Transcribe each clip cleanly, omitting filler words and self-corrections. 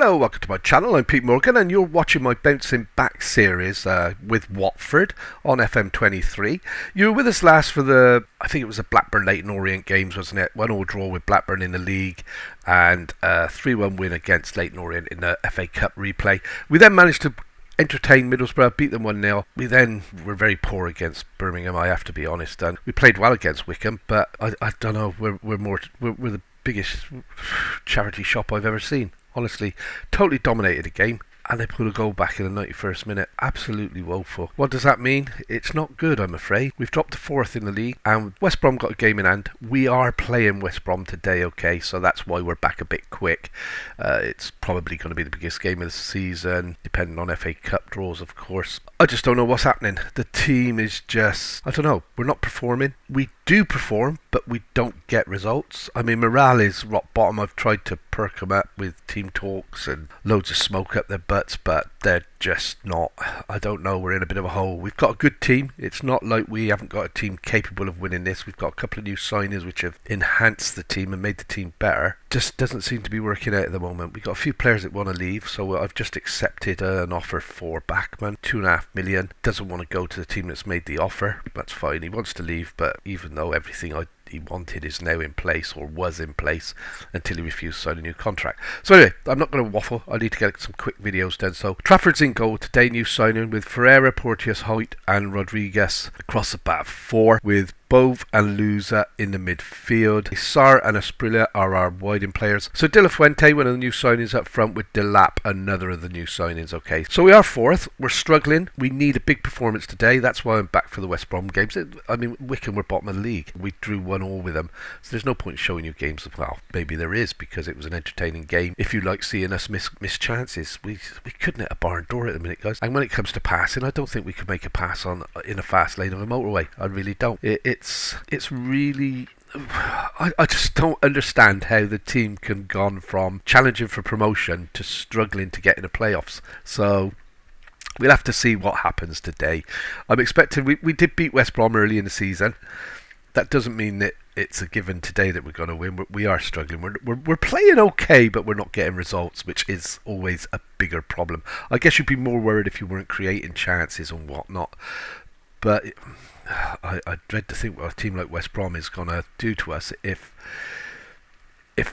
Hello, welcome to my channel. I'm Pete Morgan and you're watching my Bouncing Back series with Watford on FM23. You were with us last for I think it was the Blackburn Leyton Orient games, wasn't it? 1-1 draw with Blackburn in the league and a 3-1 win against Leyton Orient in the FA Cup replay. We then managed to entertain Middlesbrough, beat them 1-0. We then were very poor against Birmingham, I have to be honest, and we played well against Wycombe, but I don't know, we're the biggest charity shop I've ever seen. Honestly, totally dominated the game, and they put a goal back in the 91st minute. Absolutely woeful. What does that mean? It's not good, I'm afraid. We've dropped to 4th in the league, and West Brom got a game in hand. We are playing West Brom today, okay, so that's why we're back a bit quick. It's probably going to be the biggest game of the season, depending on FA Cup draws, of course. I just don't know what's happening. The team is just, I don't know, we're not performing. We do perform, but we don't get results. I mean, morale is rock bottom. I've tried to perk them up with team talks and loads of smoke up their butts, but they're just not. I don't know, we're in a bit of a hole. We've got a good team. It's not like we haven't got a team capable of winning this. We've got a couple of new signings which have enhanced the team and made the team better. Just doesn't seem to be working out at the moment. We've got a few players that want to leave, so I've just accepted an offer for Bachmann, 2.5 million. Doesn't want to go to the team that's made the offer. That's fine. He wants to leave, but even though everything he wanted is now in place or was in place until he refused to sign a new contract. So anyway, I'm not going to waffle. I need to get some quick videos done. So Trafford's in goal today, new signing with Ferreira, Porteous, Hoyt and Rodriguez across the back four, with Bove and Luza in the midfield. Sar and Asprilla are our widening players. So De La Fuente, one of the new signings up front, with Delap, another of the new signings. Okay, so we are 4th. We're struggling. We need a big performance today. That's why I'm back for the West Brom games. I mean, Wycombe were bottom of the league. We drew 1-1 with them. So there's no point showing you games. Well, maybe there is, because it was an entertaining game. If you like seeing us miss chances, we couldn't hit a barn door at the minute, guys. And when it comes to passing, I don't think we could make a pass in a fast lane of a motorway. I really don't. It's really, I just don't understand how the team can gone from challenging for promotion to struggling to get in the playoffs. So we'll have to see what happens today. I'm expecting, we did beat West Brom early in the season. That doesn't mean that it's a given today that we're going to win. We are struggling. We're playing okay, but we're not getting results, which is always a bigger problem. I guess you'd be more worried if you weren't creating chances and whatnot. But I dread to think what a team like West Brom is going to do to us if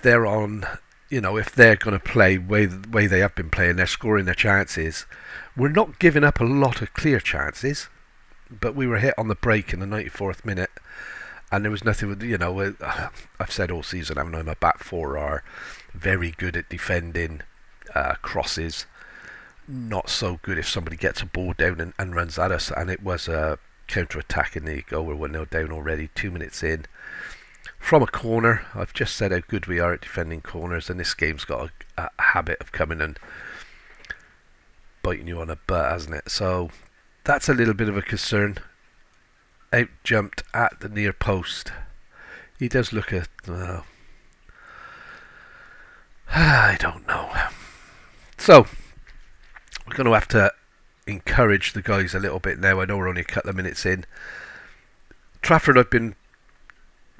they're on, if they're going to play the way they have been playing. They're scoring their chances. We're not giving up a lot of clear chances, but we were hit on the break in the 94th minute, and there was nothing with, I've said all season, haven't I, my back four are very good at defending crosses. Not so good if somebody gets a ball down and runs at us, and it was a counter-attack in the goal. We're 1-0 down already, 2 minutes in. From a corner, I've just said how good we are at defending corners, and this game's got a habit of coming and biting you on a butt, hasn't it? So that's a little bit of a concern. Out jumped at the near post. He does look at... I don't know. So we're going to have to encourage the guys a little bit now. I know we're only a couple of minutes in. Trafford I've been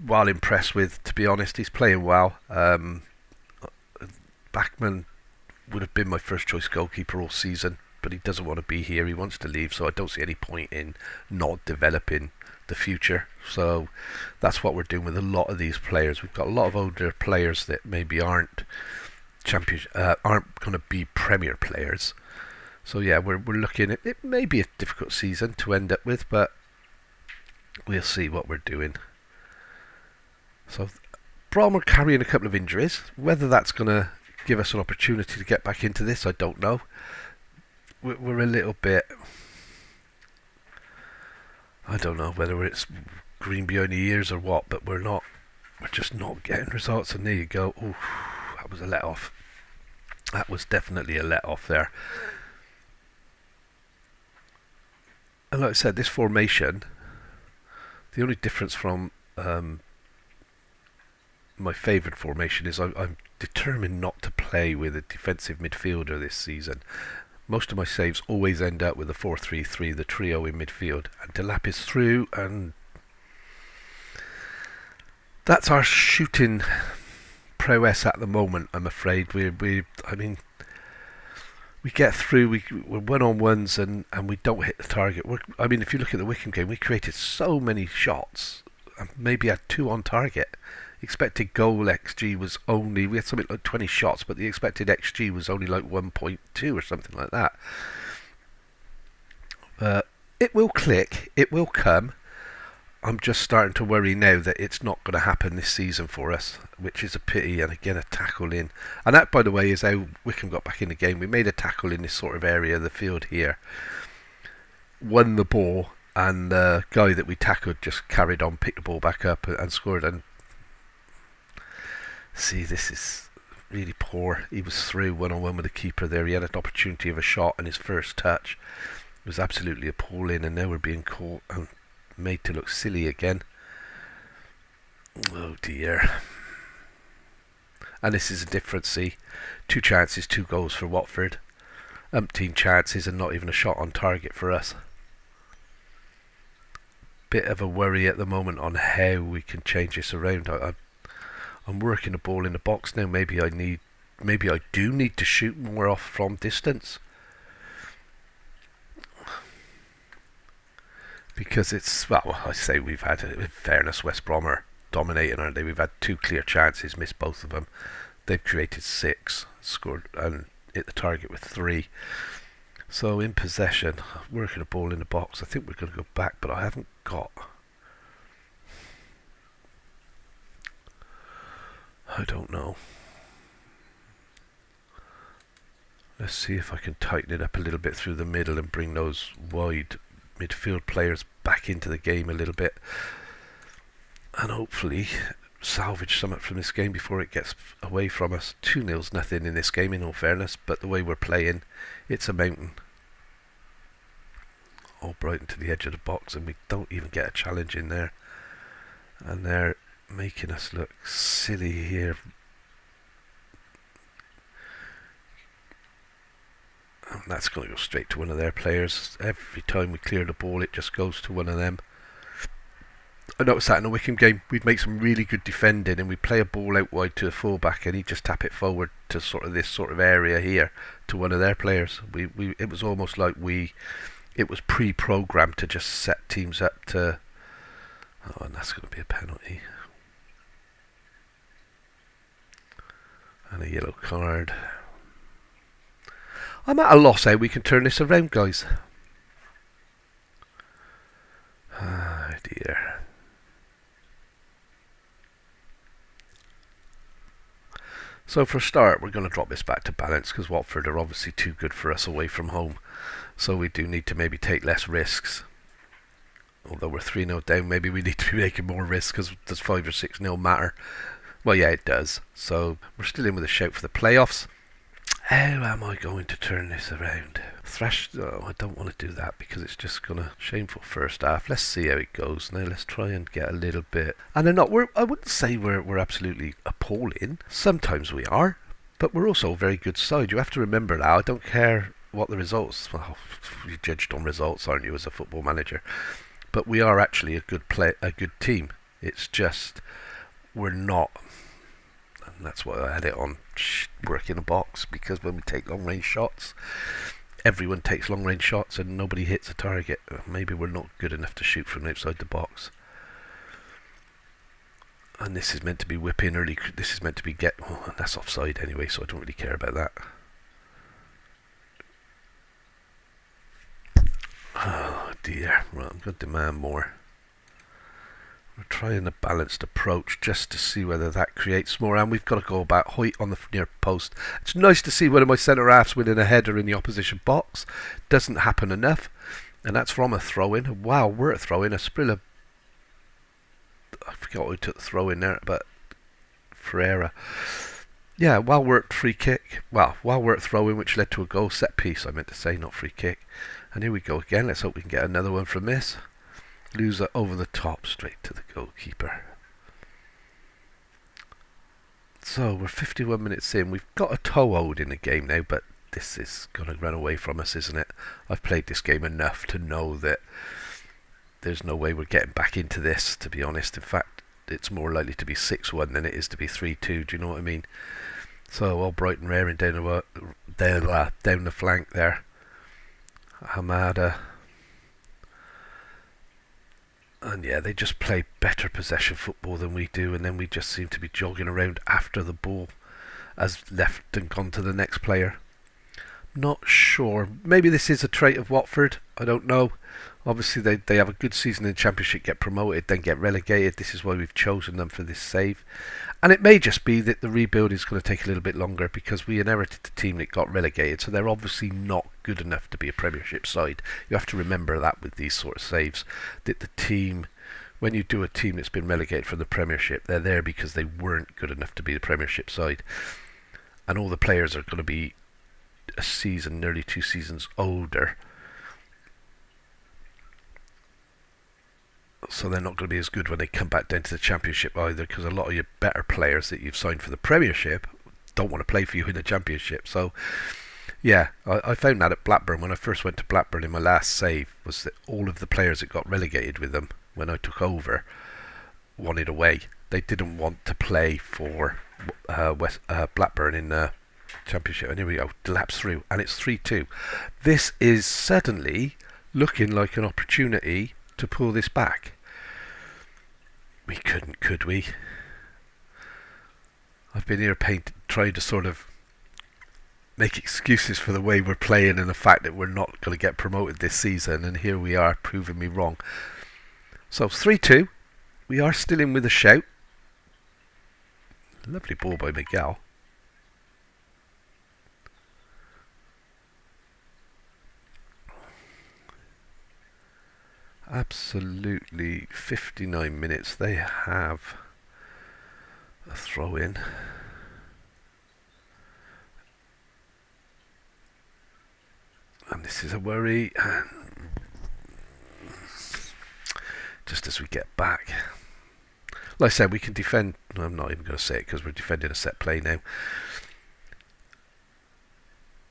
well impressed with, to be honest. He's playing well. Bachmann would have been my first choice goalkeeper all season, but he doesn't want to be here. He wants to leave, so I don't see any point in not developing the future. So that's what we're doing with a lot of these players. We've got a lot of older players that maybe aren't going to be Premier players. So yeah, we're looking at, it may be a difficult season to end up with, but we'll see what we're doing. So Brom are carrying a couple of injuries. Whether that's going to give us an opportunity to get back into this, I don't know. We're a little bit, I don't know whether it's green behind the ears or what, but we're just not getting results. And there you go. Ooh, that was a let off. That was definitely a let off there. And like I said, this formation, the only difference from my favourite formation is I'm determined not to play with a defensive midfielder this season. Most of my saves always end up with a 4-3-3, the trio in midfield. And Delap is through, and that's our shooting prowess at the moment, I'm afraid. I mean, we get through, we're one-on-ones and we don't hit the target. I mean, if you look at the Wickham game, we created so many shots, and maybe had 2 on target. Expected goal XG was only, we had something like 20 shots, but the expected XG was only like 1.2 or something like that. It will click, it will come. I'm just starting to worry now that it's not going to happen this season for us, which is a pity. And again, a tackle in. And that, by the way, is how Wickham got back in the game. We made a tackle in this sort of area of the field here, won the ball, and the guy that we tackled just carried on, picked the ball back up and scored. And see, this is really poor. He was through one-on-one with the keeper there. He had an opportunity of a shot in his first touch. It was absolutely appalling, and now we're being caught and made to look silly again. Oh dear. And this is a difference, see. 2 chances, 2 goals for Watford. Umpteen chances and not even a shot on target for us. Bit of a worry at the moment on how we can change this around. I'm working the ball in the box now. Maybe I do need to shoot more off from distance. Because it's, well, I say we've had, in fairness, West Brom are dominating, aren't they? We've had 2 clear chances, missed both of them. They've created 6, scored and hit the target with 3. So in possession, working a ball in the box. I think we're going to go back, but I haven't got. I don't know. Let's see if I can tighten it up a little bit through the middle and bring those wide midfield players back into the game a little bit, and hopefully salvage something from this game before it gets away from us. 2-0's nothing in this game, in all fairness, but the way we're playing, it's a mountain. Albrighton to the edge of the box, and we don't even get a challenge in there, and they're making us look silly here. And that's going to go straight to one of their players. Every time we clear the ball, it just goes to one of them. I noticed that in the Wickham game. We'd make some really good defending, and we'd play a ball out wide to a fullback, and he'd just tap it forward to sort of this sort of area here to one of their players. It was almost like it was pre-programmed to just set teams up to. Oh, and that's going to be a penalty and a yellow card. I'm at a loss how we can turn this around, guys. Ah, dear. So for a start, we're going to drop this back to balance, because Watford are obviously too good for us away from home. So we do need to maybe take less risks. Although we're 3-0 down, maybe we need to be making more risks, because does 5 or 6-0 matter? Well, yeah, it does. So we're still in with a shout for the playoffs. How am I going to turn this around? Thrash, oh, I don't want to do that because it's just gonna shameful first half. Let's see how it goes. Now let's try and get a little bit. And they're not. I wouldn't say we're absolutely appalling. Sometimes we are, but we're also a very good side. You have to remember that. I don't care what the results. Well, you're judged on results, aren't you, as a football manager? But we are actually a good team. It's just we're not. And that's why I had it on work in a box, because when we take long range shots, everyone takes long range shots and nobody hits a target. Maybe we're not good enough to shoot from outside the box. And this is meant to be whipping early. This is meant to be and that's offside anyway, so I don't really care about that. Oh dear. Right, I'm going to demand more. We're trying a balanced approach just to see whether that creates more, and we've got to go about height on the near post. It's nice to see one of my centre halves winning a header in the opposition box. Doesn't happen enough, and that's from a throw-in. Wow, we're a throw-in. A Sprilla. I forgot who took the throw-in there, but Ferreira. Yeah, well-worked free kick. Well, well-worked throw-in, which led to a goal. Set piece, I meant to say, not free kick. And here we go again. Let's hope we can get another one from this. Loser over the top, straight to the goalkeeper. So we're 51 minutes in. We've got a toe hold in the game now, but this is going to run away from us, isn't it? I've played this game enough to know that there's no way we're getting back into this, to be honest. In fact, it's more likely to be 6-1 than it is to be 3-2. Do you know what I mean? So all Brighton raring down the flank there. Hamada. And yeah, they just play better possession football than we do, and then we just seem to be jogging around after the ball as left and gone to the next player. Not sure. Maybe this is a trait of Watford. I don't know. Obviously, they have a good season in the Championship, get promoted, then get relegated. This is why we've chosen them for this save. And it may just be that the rebuild is going to take a little bit longer because we inherited the team that got relegated, so they're obviously not good enough to be a Premiership side. You have to remember that with these sort of saves, that the team, when you do a team that's been relegated from the Premiership, they're there because they weren't good enough to be the Premiership side. And all the players are going to be a season, nearly 2 seasons older. So they're not going to be as good when they come back down to the Championship either, because a lot of your better players that you've signed for the Premiership don't want to play for you in the Championship. So yeah, I found that at Blackburn when I first went to Blackburn in my last save, was that all of the players that got relegated with them when I took over wanted away. They didn't want to play for Blackburn in the Championship. And here we go, lapse through, and it's 3-2. This is suddenly looking like an opportunity to pull this back. We couldn't, could we? I've been here trying to sort of make excuses for the way we're playing and the fact that we're not going to get promoted this season, and here we are proving me wrong. So 3-2. We are still in with a shout. Lovely ball by Miguel. Absolutely 59 minutes. They have a throw in. And this is a worry. And just as we get back, like I said, we can defend. I'm not even going to say it because we're defending a set play now.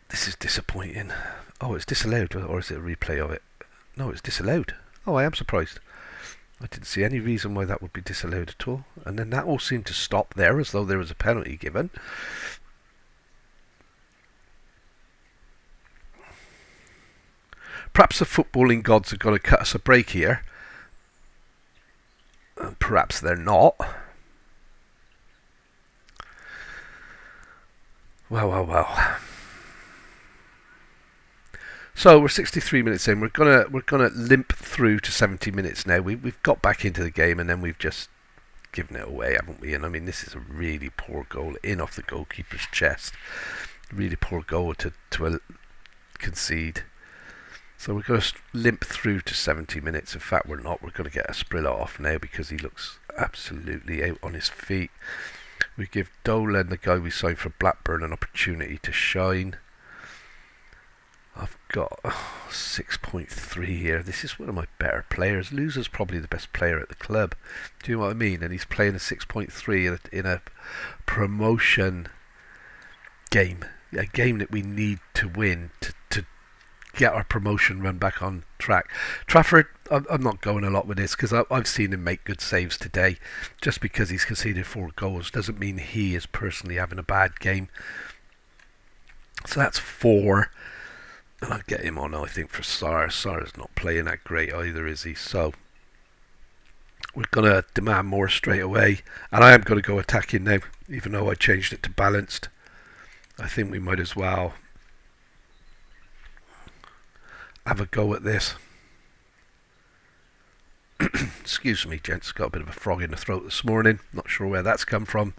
This is disappointing. Oh, it's disallowed, or is it a replay of it? No, it's disallowed. Oh, I am surprised. I didn't see any reason why that would be disallowed at all. And then that all seemed to stop there as though there was a penalty given. Perhaps the footballing gods are going to cut us a break here. Perhaps they're not. Well. So we're 63 minutes in. We're gonna limp through to 70 minutes now. We've got back into the game and then we've just given it away, haven't we? And I mean, this is a really poor goal in off the goalkeeper's chest. Really poor goal to concede. So we're going to limp through to 70 minutes. In fact, we're not. We're going to get Asprilla off now because he looks absolutely out on his feet. We give Dolan, the guy we signed for Blackburn, an opportunity to shine. I've got 6.3 here. This is one of my better players. Loser's probably the best player at the club. Do you know what I mean? And he's playing a 6.3 in a promotion game. A game that we need to win to get our promotion run back on track. Trafford, I'm not going a lot with this because I've seen him make good saves today. Just because he's conceded 4 goals doesn't mean he is personally having a bad game. So that's 4. And I'll get him on, I think, for Sarr. Sarr's not playing that great either, is he? So we're going to demand more straight away. And I am going to go attacking now, even though I changed it to balanced. I think we might as well have a go at this. Excuse me, gents. Got a bit of a frog in the throat this morning. Not sure where that's come from.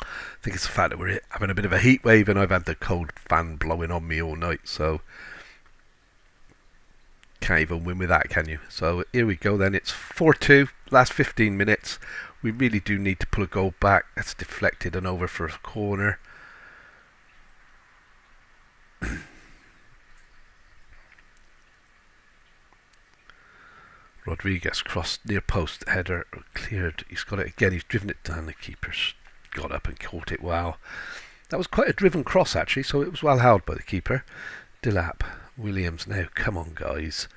I think it's the fact that we're having a bit of a heat wave and I've had the cold fan blowing on me all night, so can't even win with that, can you? So here we go then. It's 4-2, last 15 minutes. We really do need to pull a goal back. That's deflected and over for a corner. Rodriguez crossed near post, header cleared. He's got it again. He's driven it down. The keeper's got up and caught it well. That was quite a driven cross actually, so it was well held by the keeper. Delap, Williams now. Come on, guys.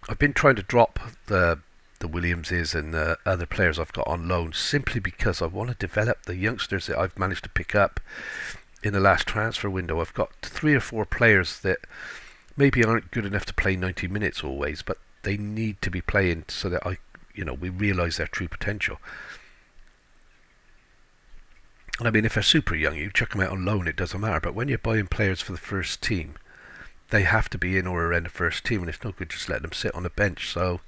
I've been trying to drop the the Williamses and the other players I've got on loan, simply because I want to develop the youngsters that I've managed to pick up in the last transfer window. I've got 3 or 4 players that maybe aren't good enough to play 90 minutes always, but they need to be playing so that we realise their true potential. And I mean, if they're super young, you chuck them out on loan, it doesn't matter. But when you're buying players for the first team, they have to be in or around the first team, and it's no good just letting them sit on the bench. So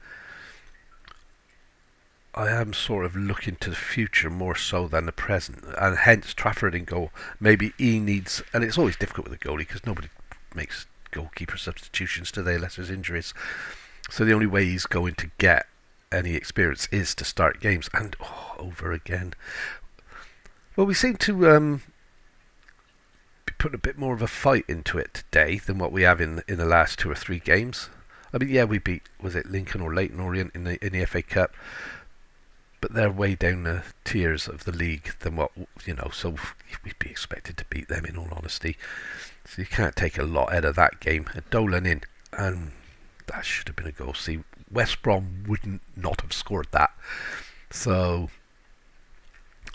I am sort of looking to the future more so than the present, and hence Trafford in goal. Maybe he needs, and it's always difficult with a goalie because nobody makes goalkeeper substitutions today unless there's injuries. So the only way he's going to get any experience is to start games, and over again. Well, we seem to be putting a bit more of a fight into it today than what we have in the last 2 or 3 games. I mean, yeah, we beat, was it Lincoln or Leyton Orient in the FA Cup? But they're way down the tiers of the league than what, so we'd be expected to beat them, in all honesty. So you can't take a lot out of that game. And Dolan in, and that should have been a goal. See, West Brom wouldn't not have scored that. So,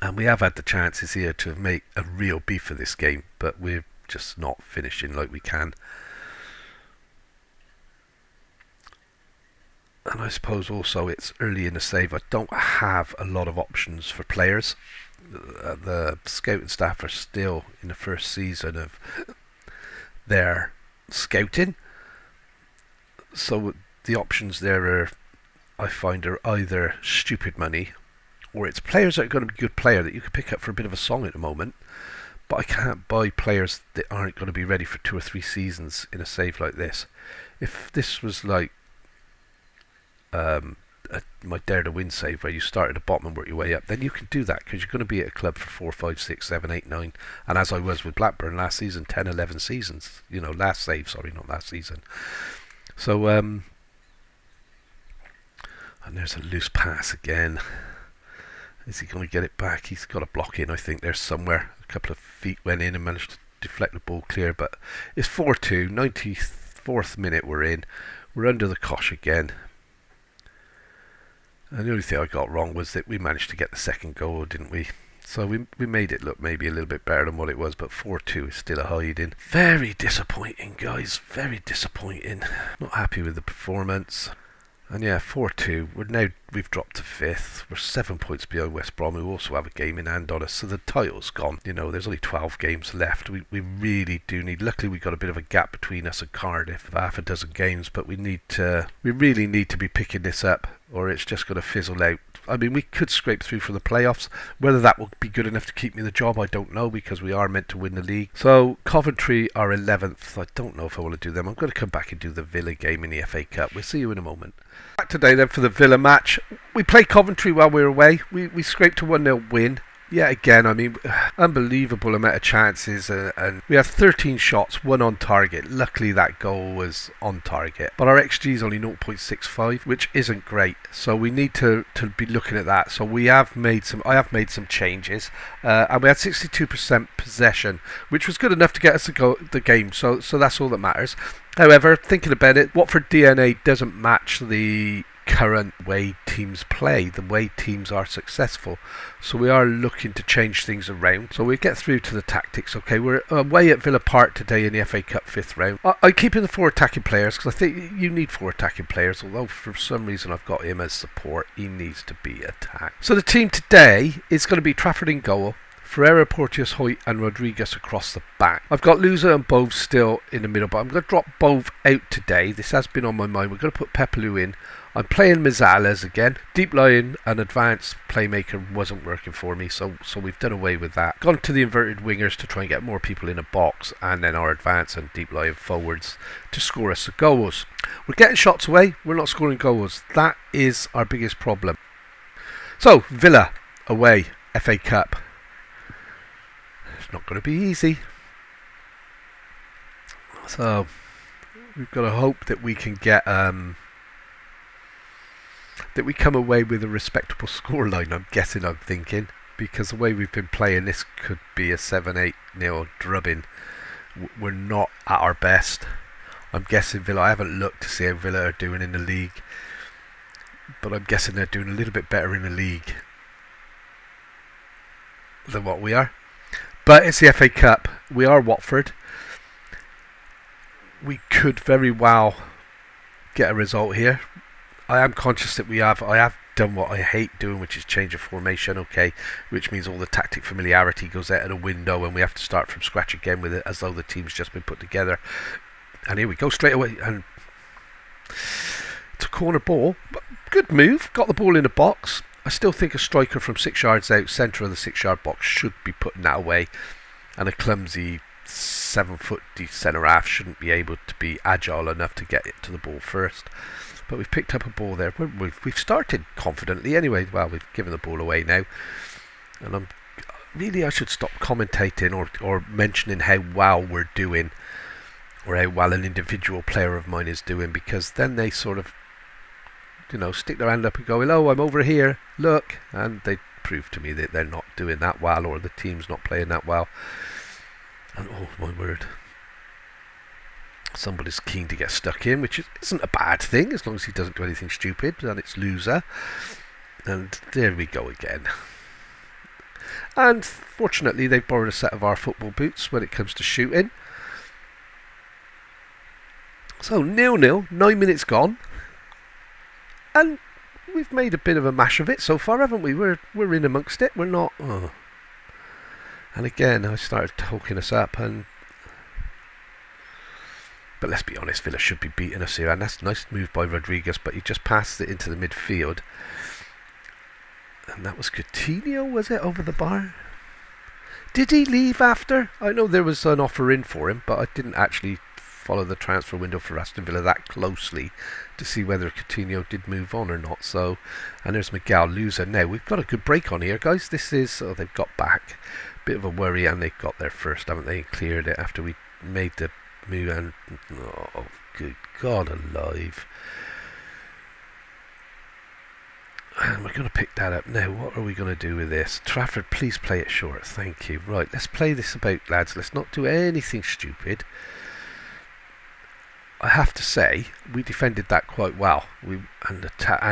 and we have had the chances here to make a real beef of this game, but we're just not finishing like we can. And I suppose also it's early in the save. I don't have a lot of options for players. The scouting staff are still in the first season of their scouting. So the options there are, I find, are either stupid money, or it's players that are going to be good player that you could pick up for a bit of a song at the moment. But I can't buy players that aren't going to be ready for 2 or 3 seasons in a save like this. If this was like my Dare to Win save where you start at the bottom and work your way up, then you can do that because you're going to be at a club for 4, 5, 6, 7, 8, 9, and as I was with Blackburn last season, 10, 11 seasons, last save, sorry, not last season. So and there's a loose pass again. Is he going to get it back? He's got a block in, I think, there's somewhere. A couple of feet went in and managed to deflect the ball clear, but it's 4-2, 94th minute we're in. We're under the cosh again. And the only thing I got wrong was that we managed to get the second goal, didn't we? So we made it look maybe a little bit better than what it was, but 4-2 is still a hiding. Very disappointing, guys. Very disappointing. Not happy with the performance. And yeah, 4-2. We've dropped to 5th. We're 7 points behind West Brom, who also have a game in hand on us. So the title's gone. There's only 12 games left. We really do need. Luckily, we've got a bit of a gap between us and Cardiff, half a dozen games. But we really need to be picking this up, or it's just going to fizzle out. I mean, we could scrape through for the playoffs. Whether that will be good enough to keep me the job, I don't know, because we are meant to win the league. So Coventry are 11th. I don't know if I want to do them. I'm going to come back and do the Villa game in the FA Cup. We'll see you in a moment. Back today then for the Villa match. We played Coventry while we were away. We scraped a 1-0 win. Yeah, again, I mean, unbelievable amount of chances, and we had 13 shots, 1 on target. Luckily, that goal was on target. But our XG is only 0.65, which isn't great. So we need to be looking at that. So I have made some changes, and we had 62% possession, which was good enough to get us to go the game. So that's all that matters. However, thinking about it, Watford DNA doesn't match the current way teams play, the way teams are successful. So we are looking to change things around. So we get through to the tactics. Okay, we're away at Villa Park today in the FA Cup 5th round. I keep in the 4 attacking players because I think you need 4 attacking players, although for some reason I've got him as support. He needs to be attacked. So the team today is going to be Trafford in goal, Ferreira, Porteous, Hoyt and Rodriguez across the back. I've got Louza and Bove still in the middle, but I'm going to drop Bove out today. This has been on my mind. We're going to put Pepelu in. I'm playing Mizales again. Deep line and advanced playmaker wasn't working for me, so we've done away with that. Gone to the inverted wingers to try and get more people in a box, and then our advanced and deep line forwards to score us the goals. We're getting shots away, we're not scoring goals. That is our biggest problem. So, Villa away, FA Cup. It's not going to be easy. So, we've got to hope that we can get that we come away with a respectable scoreline, I'm thinking, because the way we've been playing, this could be a 7-8-0 drubbing. We're not at our best. I'm guessing Villa, I haven't looked to see how Villa are doing in the league. but I'm guessing they're doing a little bit better in the league than what we are. But it's the FA Cup. We are Watford. We could very well get a result here. I am conscious that I have done what I hate doing, which is change of formation, okay, which means all the tactic familiarity goes out of the window and we have to start from scratch again with it as though the team's just been put together. And here we go straight away, and it's a corner ball. Good move, got the ball in the box. I still think a striker from 6 yards out, centre of the 6 yard box, should be putting that away, and a clumsy 7 foot centre half shouldn't be able to be agile enough to get it to the ball first. But we've picked up a ball there. We've started confidently anyway. Well, we've given the ball away now, and I should stop commentating or mentioning how well we're doing, or how well an individual player of mine is doing, because then they sort of, stick their hand up and go, "Hello, I'm over here, look," and they prove to me that they're not doing that well, or the team's not playing that well. And oh my word, somebody's keen to get stuck in, which isn't a bad thing as long as he doesn't do anything stupid, and it's loser. And there we go again. And fortunately they've borrowed a set of our football boots when it comes to shooting. So 0-0, 9 minutes gone, and we've made a bit of a mash of it so far, haven't we? We're in amongst it. We're not. Oh. And again, I started talking us up, but let's be honest, Villa should be beating us here, and that's a nice move by Rodriguez, but he just passed it into the midfield, and that was Coutinho, was it, over the bar? Did he leave after? I know there was an offer in for him, but I didn't actually follow the transfer window for Aston Villa that closely to see whether Coutinho did move on or not. So, and there's Miguel loser. Now we've got a good break on here, guys. This is, they've got back, bit of a worry, and they got there first, haven't they? Cleared it after we made the move, and oh, good God alive. And we're going to pick that up now. What are we going to do with this? Trafford, please play it short. Thank you. Right, let's play this about, lads. Let's not do anything stupid. I have to say, we defended that quite well. And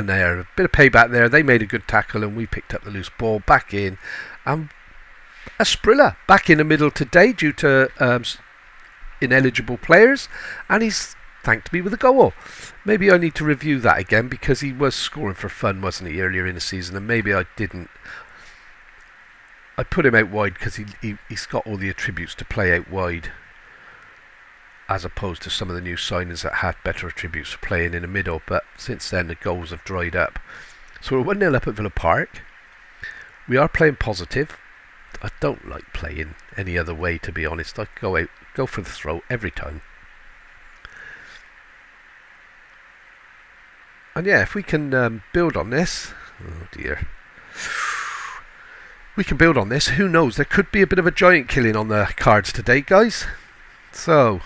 there, a bit of payback there. They made a good tackle, and we picked up the loose ball back in. And a Sprilla back in the middle today due to ineligible players, and he's thanked me with a goal. Maybe I need to review that again, because he was scoring for fun, wasn't he, earlier in the season, and maybe I didn't. I put him out wide because he's got all the attributes to play out wide, as opposed to some of the new signings that had better attributes for playing in the middle, but since then the goals have dried up. So we're 1-0 up at Villa Park. We are playing positive. I don't like playing any other way, to be honest. I go for the throw every time. And yeah, if we can build on this, oh dear, we can build on this. Who knows? There could be a bit of a giant killing on the cards today, guys. So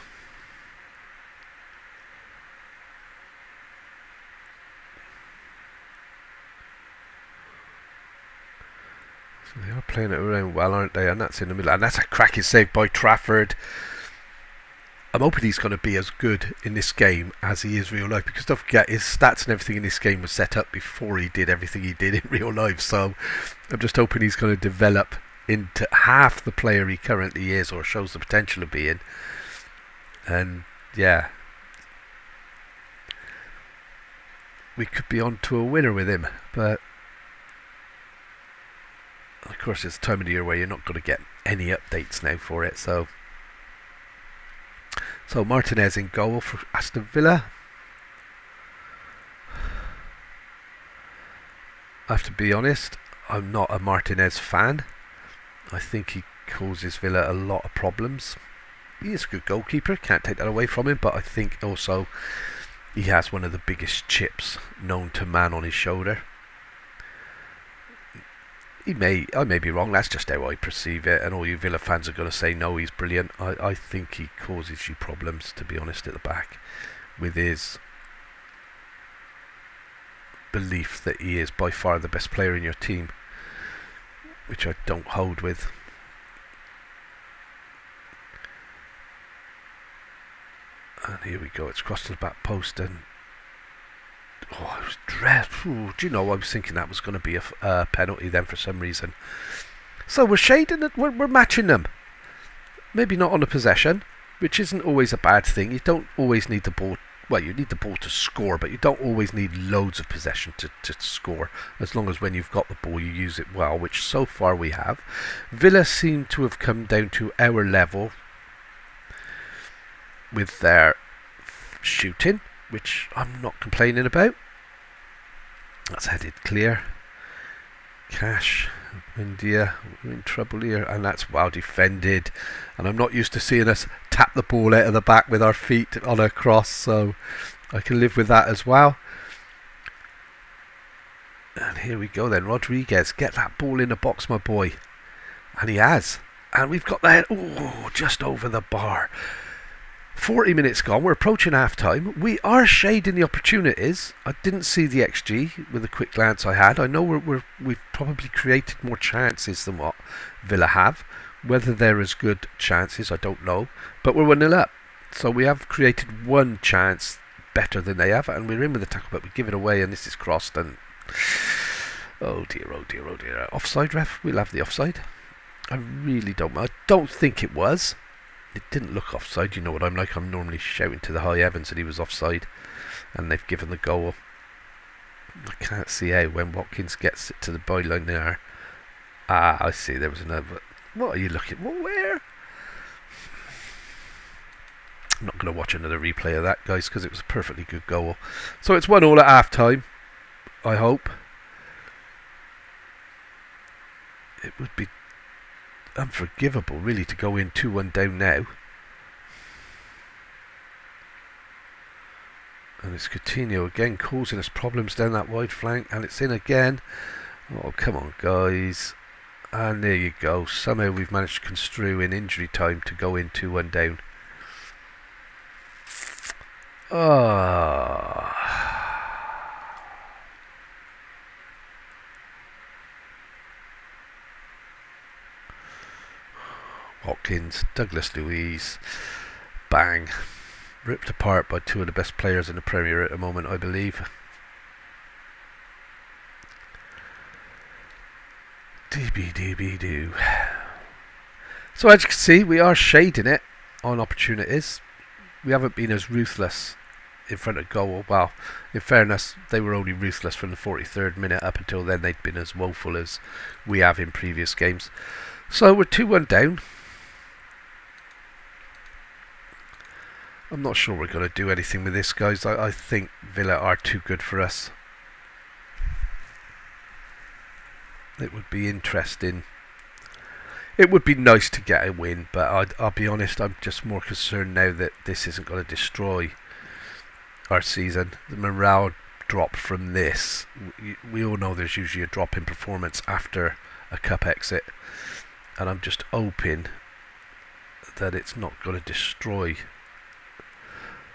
they are playing it around well, aren't they? And that's in the middle. And that's a cracking save by Trafford. I'm hoping he's going to be as good in this game as he is real life, because don't forget, his stats and everything in this game was set up before he did everything he did in real life. So I'm just hoping he's going to develop into half the player he currently is, or shows the potential of being. And yeah, we could be on to a winner with him, but of course it's the time of the year where you're not going to get any updates now for it. So Martinez in goal for Aston Villa. I have to be honest, I'm not a Martinez fan. I think he causes Villa a lot of problems. He is a good goalkeeper, can't take that away from him, but I think also he has one of the biggest chips known to man on his shoulder. I may be wrong, that's just how I perceive it, and all you Villa fans are going to say, no, he's brilliant. I think he causes you problems, to be honest, at the back, with his belief that he is by far the best player in your team, which I don't hold with. And here we go, it's crossed to the back post, and Oh, it was dreadful. Do you know, I was thinking that was going to be a penalty then for some reason. So we're shading it, we're matching them. Maybe not on the possession, which isn't always a bad thing. You don't always need the ball. Well, you need the ball to score, but you don't always need loads of possession to score. As long as when you've got the ball, you use it well, which so far we have. Villa seem to have come down to our level with their shooting, which I'm not complaining about. That's headed clear. Cash, India, we're in trouble here, and that's well defended. And I'm not used to seeing us tap the ball out of the back with our feet on a cross, so I can live with that as well. And here we go then, Rodriguez, get that ball in the box, my boy. And he has. And we've got that, just over the bar. 40 minutes gone, we're approaching half time. We are shading the opportunities. I didn't see the XG with a quick glance I had. I know we've probably created more chances than what Villa have. Whether they're as good chances, I don't know. But we're 1-0 up. So we have created one chance better than they have. And we're in with the tackle, but we give it away and this is crossed. And oh dear, oh dear, oh dear. Offside, ref? We'll have the offside. I really don't. I don't think it was. It didn't look offside. You know what I'm like. I'm normally shouting to the high heavens that he was offside. And they've given the goal. I can't see how when Watkins gets it to the byline there. Ah, I see. There was another. What are you looking? Where? I'm not going to watch another replay of that, guys, because it was a perfectly good goal. So it's 1-1 at half time. I hope. It would be unforgivable, really, to go in 2-1 down now. And it's Coutinho again causing us problems down that wide flank, and it's in again. Oh, come on, guys. And there you go. Somehow we've managed to construe in injury time to go in 2-1 down. Watkins, Douglas Luiz, bang. Ripped apart by two of the best players in the Premier at the moment, I believe. DB. So as you can see, we are shading it on opportunities. We haven't been as ruthless in front of goal. Well, in fairness, they were only ruthless from the 43rd minute. Up until then, they'd been as woeful as we have in previous games. So we're 2-1 down. I'm not sure we're going to do anything with this, guys. I think Villa are too good for us. It would be interesting. It would be nice to get a win, but I'll be honest, I'm just more concerned now that this isn't going to destroy our season. The morale drop from this. We all know there's usually a drop in performance after a cup exit, and I'm just hoping that it's not going to destroy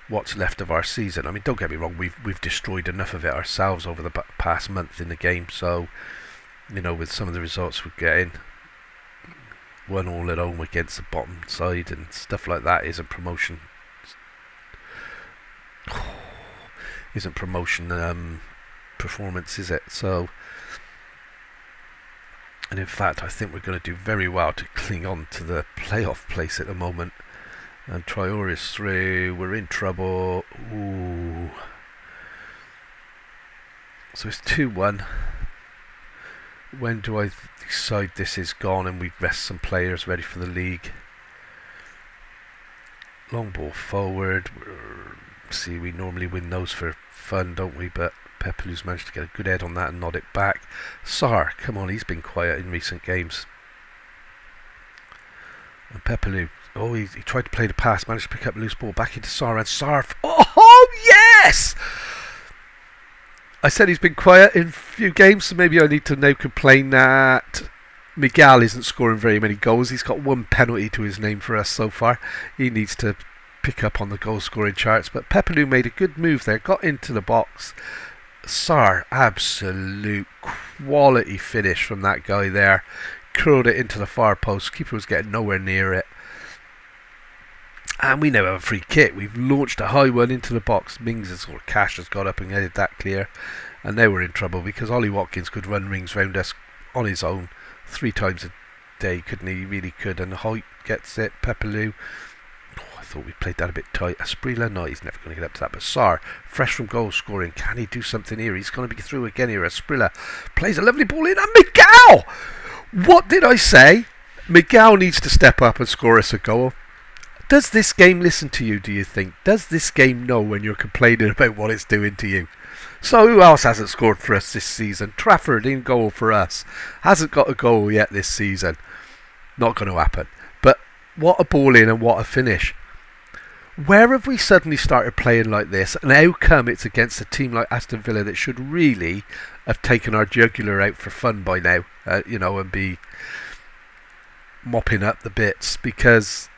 what's left of our season. I mean, don't get me wrong, we've destroyed enough of it ourselves over the past month in the game, so you know, with some of the results we're getting, 1-1 at home against the bottom side and stuff like that isn't promotion performance, is it? So, and in fact I think we're going to do very well to cling on to the playoff place at the moment. And Traore is through. We're in trouble. Ooh. So it's 2-1. When do I decide this is gone and we rest some players ready for the league? Long ball forward. See, we normally win those for fun, don't we? But Pepelou's managed to get a good head on that and nod it back. Sarr, come on, he's been quiet in recent games. And Pepelou, he tried to play the pass, managed to pick up a loose ball back into Sarr, and Sarr, oh yes! I said he's been quiet in a few games, so maybe I need to now complain that Miguel isn't scoring very many goals. He's got one penalty to his name for us so far. He needs to pick up on the goal scoring charts, but Pepelou made a good move there, got into the box. Sarr, absolute quality finish from that guy there. Curled it into the far post. Keeper was getting nowhere near it. And we now have a free kick. We've launched a high one into the box. Mings' or Cash has got up and headed that clear. And now we're in trouble because Ollie Watkins could run rings round us on his own 3 times a day, couldn't he? He really could. And Hoyt gets it. Pepperloo. Oh, I thought we played that a bit tight. Asprilla, no, he's never going to get up to that. But Sarr, fresh from goal scoring. Can he do something here? He's going to be through again here. Asprilla plays a lovely ball in. And Miguel! What did I say? Miguel needs to step up and score us a goal. Does this game listen to you, do you think? Does this game know when you're complaining about what it's doing to you? So who else hasn't scored for us this season? Trafford in goal for us. Hasn't got a goal yet this season. Not going to happen. But what a ball in and what a finish. Where have we suddenly started playing like this? And how come it's against a team like Aston Villa that should really have taken our jugular out for fun by now? And be mopping up the bits, because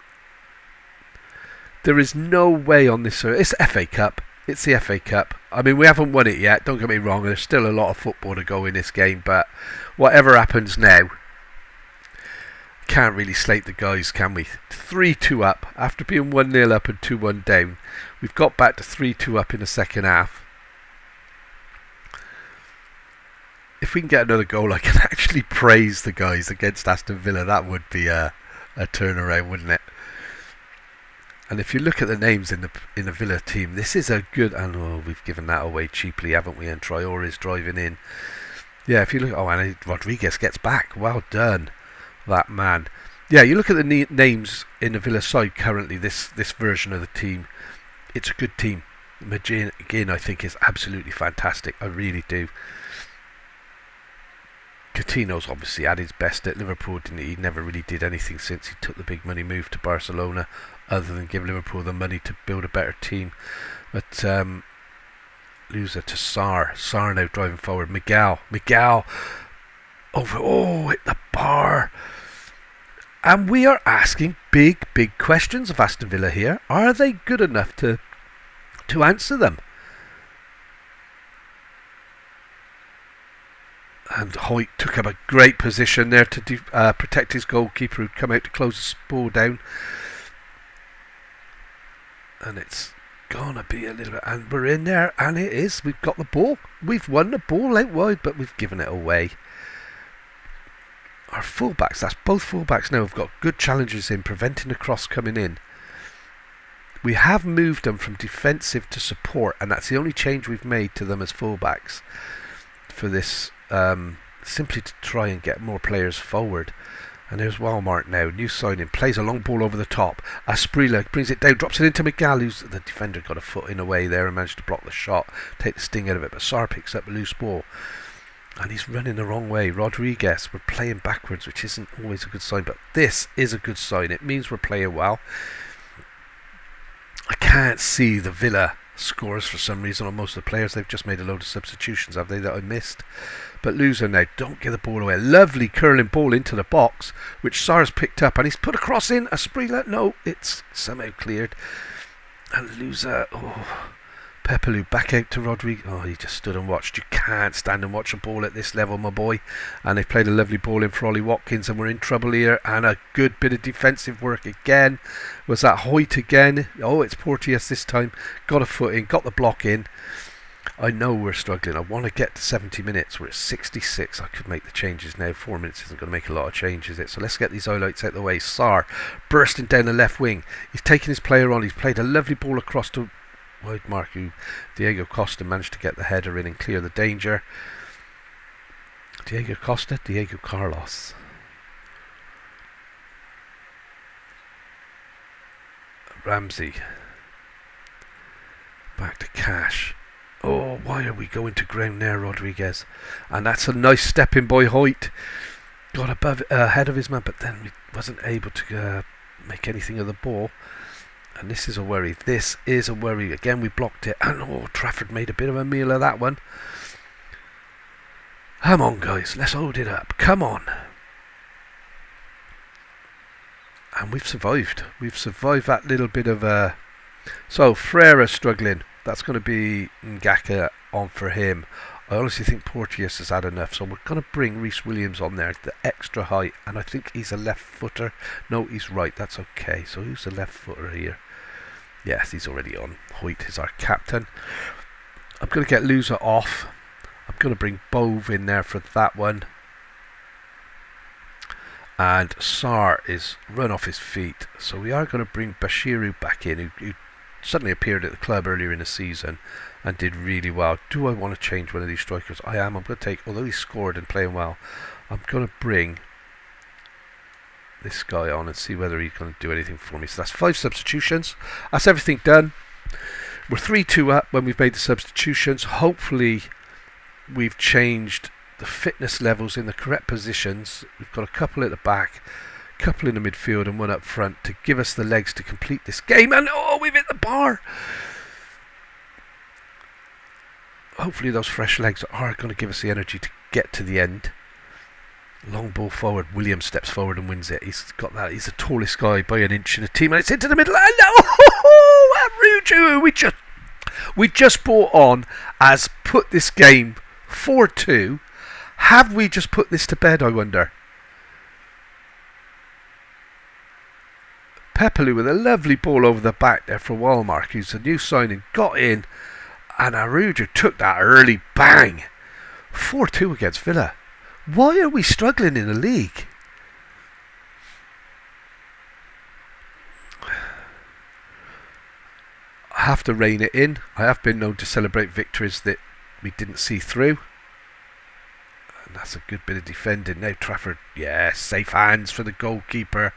there is no way on this. It's FA Cup. It's the FA Cup. I mean, we haven't won it yet. Don't get me wrong. There's still a lot of football to go in this game. But whatever happens now, can't really slate the guys, can we? 3-2 up. After being 1-0 up and 2-1 down, we've got back to 3-2 up in the second half. If we can get another goal, I can actually praise the guys against Aston Villa. That would be a turnaround, wouldn't it? And if you look at the names in the Villa team, this is a good. And we've given that away cheaply, haven't we? And Traore's driving in. Yeah, if you look. And Rodriguez gets back. Well done, that man. Yeah, you look at the names in the Villa side currently. This version of the team, it's a good team. Magin again, I think, is absolutely fantastic. I really do. Coutinho's obviously at his best at Liverpool, didn't he? He never really did anything since he took the big money move to Barcelona, other than give Liverpool the money to build a better team. But loser to Sarr. Sarr now driving forward. Miguel over. Hit the bar. And we are asking big questions of Aston Villa here. Are they good enough to answer them? And Hoyt took up a great position there to protect his goalkeeper, who'd come out to close the ball down. And it's gonna be a little bit, and we're in there, and it is. We've got the ball. We've won the ball out wide, but we've given it away. Our fullbacks, that's both fullbacks now, have got good challenges in preventing the cross coming in. We have moved them from defensive to support, and that's the only change we've made to them as fullbacks for this. Simply to try and get more players forward. And there's Walmart now, new signing, plays a long ball over the top. Asprilla brings it down, drops it into Miguel, who's the defender, got a foot in the way there and managed to block the shot, take the sting out of it. But Sarr picks up a loose ball and he's running the wrong way. Rodriguez, we're playing backwards, which isn't always a good sign, but this is a good sign. It means we're playing well. I can't see the Villa scores for some reason on most of the players. They've just made a load of substitutions, have they, that I missed? But loser now, don't get the ball away. Lovely curling ball into the box, which Sarr's picked up, and he's put a cross in. Asprilla, no, it's somehow cleared. And loser, Pepperloo back out to Rodriguez. Oh, he just stood and watched. You can't stand and watch a ball at this level, my boy. And they've played a lovely ball in for Ollie Watkins, and we're in trouble here. And a good bit of defensive work again. Was that Hoyt again? Oh, it's Porteous this time. Got a foot in, got the block in. I know we're struggling. I want to get to 70 minutes. We're at 66. I could make the changes now. 4 minutes isn't going to make a lot of change, is it? So let's get these highlights out of the way. Sarr bursting down the left wing. He's taken his player on. He's played a lovely ball across to wide mark, who Diego Costa managed to get the header in and clear the danger. Diego Costa? Diego Carlos. Ramsey. Back to Cash. Oh, why are we going to ground there, Rodriguez? And that's a nice step in by Hoyt. Got above ahead of his man, but then he wasn't able to make anything of the ball. And this is a worry. This is a worry. Again, we blocked it. And Trafford made a bit of a meal of that one. Come on, guys. Let's hold it up. Come on. And we've survived. We've survived that little bit of a... So, Frere struggling. That's going to be Ngaka on for him. I honestly think Porteous has had enough, so we're going to bring Reece Williams on there, the extra height, and I think he's a left footer. No, he's right, that's okay. So who's the left footer here? Yes, he's already on. Hoyt is our captain. I'm going to get Loser off. I'm going to bring Bove in there for that one. And Sarr is run off his feet. So we are going to bring Bashiru back in, who suddenly appeared at the club earlier in the season and did really well. Do I want to change one of these strikers? I am. I'm going to take, although he scored and playing well, I'm going to bring this guy on and see whether he's going to do anything for me. So that's 5 substitutions. That's everything done. We're 3-2 up when we've made the substitutions. Hopefully we've changed the fitness levels in the correct positions. We've got a couple at the back, a couple in the midfield and one up front to give us the legs to complete this game. And oh, we've hit the bar. Hopefully those fresh legs are going to give us the energy to get to the end. Long ball forward. William steps forward and wins it. He's got that. He's the tallest guy by an inch in the team, and it's into the middle. And Aruju, we just brought on, has put this game 4-2. Have we just put this to bed, I wonder? Pepelu with a lovely ball over the back there for Walmark, who's a new signing, got in, and Aruju took that early bang. 4-2 against Villa. Why are we struggling in the league? I have to rein it in. I have been known to celebrate victories that we didn't see through. And that's a good bit of defending. Now Trafford, safe hands for the goalkeeper.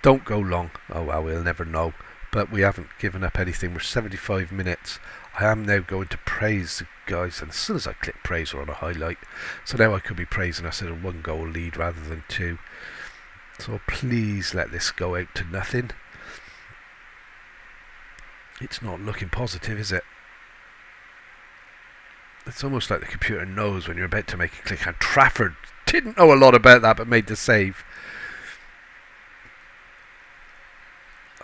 Don't go long. Oh well, we'll never know. But we haven't given up anything. We're 75 minutes. I am now going to praise the guys, and as soon as I click praise, we're on a highlight. So now I could be praising us at a 1-goal lead rather than 2. So please let this go out to nothing. It's not looking positive, is it? It's almost like the computer knows when you're about to make a click, and Trafford didn't know a lot about that but made the save.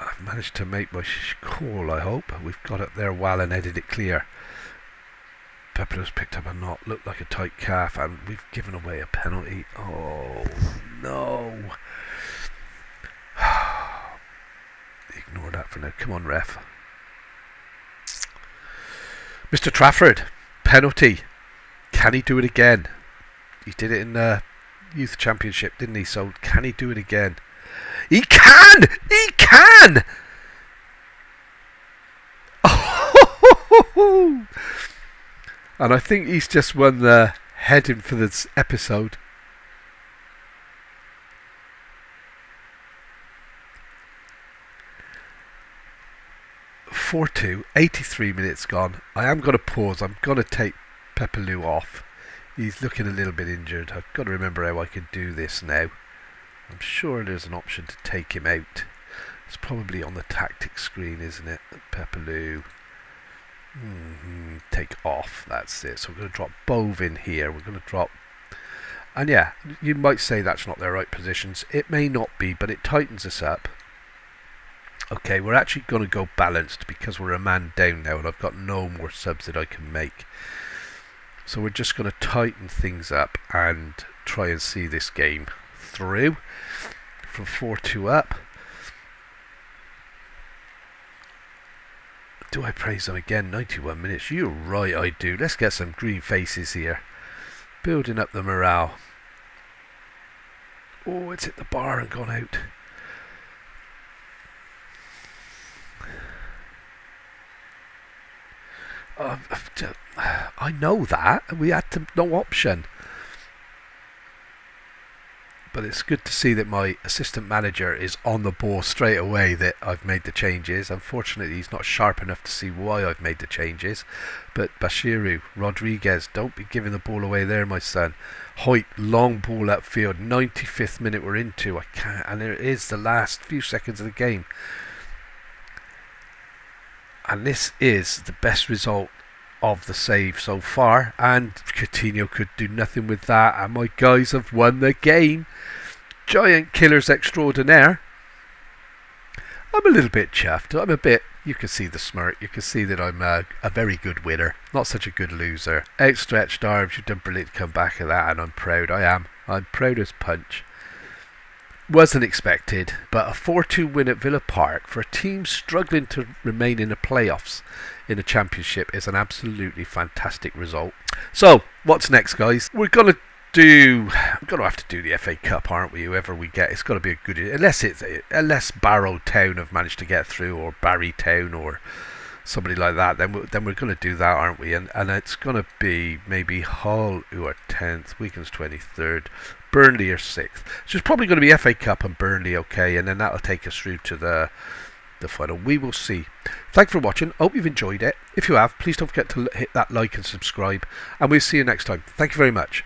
I've managed to make my call, I hope. We've got it there well and headed it clear. Pepelo's picked up a knot, looked like a tight calf, and we've given away a penalty. Oh, no. Ignore that for now. Come on, ref. Mr. Trafford, penalty. Can he do it again? He did it in the Youth Championship, didn't he? So can he do it again? He can! He can! Oh, and I think he's just won the heading for this episode. (4-2), 83 minutes gone. I am going to pause. I'm going to take Pepelu off. He's looking a little bit injured. I've got to remember how I can do this now. I'm sure there's an option to take him out. It's probably on the tactics screen, isn't it? Pepelu. Take off. That's it. So we're going to drop Bove in here. We're going to drop... And yeah, you might say that's not their right positions. It may not be, but it tightens us up. Okay, we're actually going to go balanced because we're a man down now and I've got no more subs that I can make. So we're just going to tighten things up and try and see this game through from 4-2 up. Do I praise them again? 91 minutes. You're right, I do. Let's get some green faces here. Building up the morale. Oh, it's hit the bar and gone out. I know that. We had no option. But it's good to see that my assistant manager is on the ball straight away that I've made the changes. Unfortunately, he's not sharp enough to see why I've made the changes. But Bashiru, Rodriguez, don't be giving the ball away there, my son. Hoyt, long ball upfield, 95th minute we're into. I can't, and it is the last few seconds of the game. And this is the best result of the save so far, and Coutinho could do nothing with that, and my guys have won the game. Giant killers extraordinaire. I'm a little bit chuffed. I'm a bit, you can see the smirk, you can see that I'm a very good winner, not such a good loser. Outstretched arms, you've done brilliant to come back of that, and I'm proud. I'm proud as punch. wasn't expected, but a 4-2 win at Villa Park for a team struggling to remain in the playoffs in the Championship is an absolutely fantastic result. So, what's next, guys? We're going to have to do the FA Cup, aren't we? Whoever we get, it's got to be a good, unless Barrow Town have managed to get through, or Barry Town, or somebody like that. Then we're going to do that, aren't we? And it's going to be maybe Hull, who are 10th, Wigan's 23rd, Burnley are 6th. So it's probably going to be FA Cup and Burnley, okay, and then that'll take us through to the final. We will see. Thanks for watching. Hope you've enjoyed it. If you have, please don't forget to hit that like and subscribe, and we'll see you next time. Thank you very much.